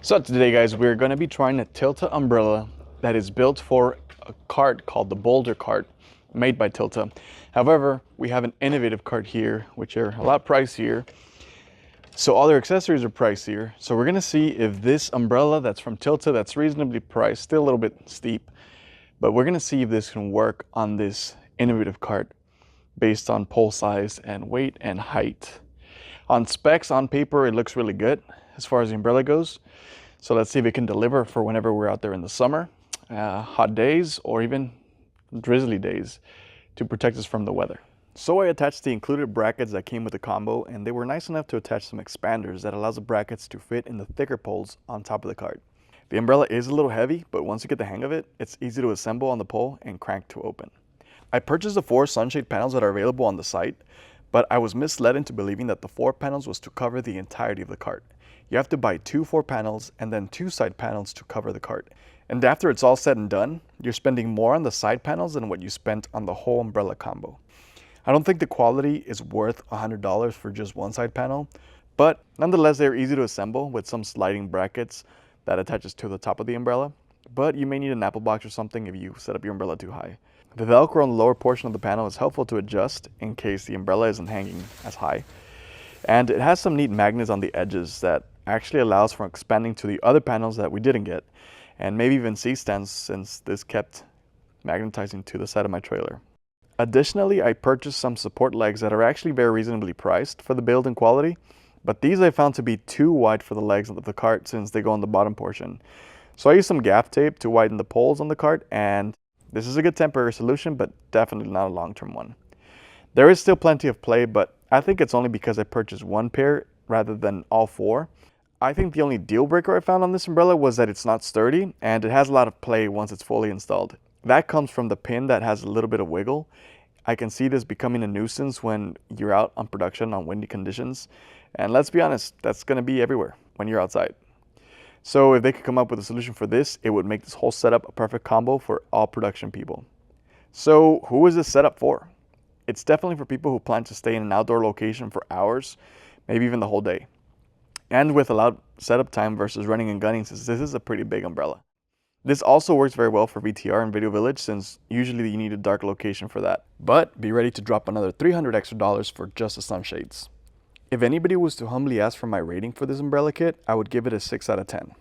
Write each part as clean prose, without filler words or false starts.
So today guys, we're going to be trying a Tilta umbrella that is built for a cart called the Boulder cart made by Tilta. However, we have an innovative cart here which are a lot pricier. So all their accessories are pricier. So we're going to see if this umbrella that's from Tilta, that's reasonably priced, still a little bit steep, but we're going to see if this can work on this innovative cart based on pole size and weight and height. On specs, on paper, it looks really good as far as the umbrella goes. So let's see if it can deliver for whenever we're out there in the summer, hot days, or even drizzly days to protect us from the weather. So I attached the included brackets that came with the combo, and they were nice enough to attach some expanders that allows the brackets to fit in the thicker poles on top of the cart. The umbrella is a little heavy, but once you get the hang of it, it's easy to assemble on the pole and crank to open. I purchased the 4 sunshade panels that are available on the site, but I was misled into believing that the 4 panels was to cover the entirety of the cart. You have to buy 2 4 panels and then 2 side panels to cover the cart. And after it's all said and done, you're spending more on the side panels than what you spent on the whole umbrella combo. I don't think the quality is worth $100 for just one side panel, but nonetheless they're easy to assemble with some sliding brackets that attaches to the top of the umbrella, but you may need an apple box or something if you set up your umbrella too high. The Velcro on the lower portion of the panel is helpful to adjust in case the umbrella isn't hanging as high. And it has some neat magnets on the edges that actually allows for expanding to the other panels that we didn't get, and maybe even C-stands since this kept magnetizing to the side of my trailer. Additionally, I purchased some support legs that are actually very reasonably priced for the build and quality, but these I found to be too wide for the legs of the cart since they go on the bottom portion. So I used some gaff tape to widen the poles on the cart, and this is a good temporary solution, but definitely not a long-term one. There is still plenty of play, but I think it's only because I purchased one pair rather than all 4. I think the only deal breaker I found on this umbrella was that it's not sturdy and it has a lot of play once it's fully installed. That comes from the pin that has a little bit of wiggle. I can see this becoming a nuisance when you're out on production on windy conditions. And let's be honest, that's going to be everywhere when you're outside. So if they could come up with a solution for this, it would make this whole setup a perfect combo for all production people. So who is this setup for? It's definitely for people who plan to stay in an outdoor location for hours, maybe even the whole day. And with allowed setup time versus running and gunning, since this is a pretty big umbrella. This also works very well for VTR and Video Village, since usually you need a dark location for that. But be ready to drop another $300 extra for just the sunshades. If anybody was to humbly ask for my rating for this umbrella kit, I would give it a 6 out of 10.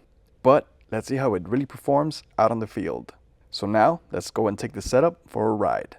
But let's see how it really performs out on the field. So now, let's go and take the setup for a ride.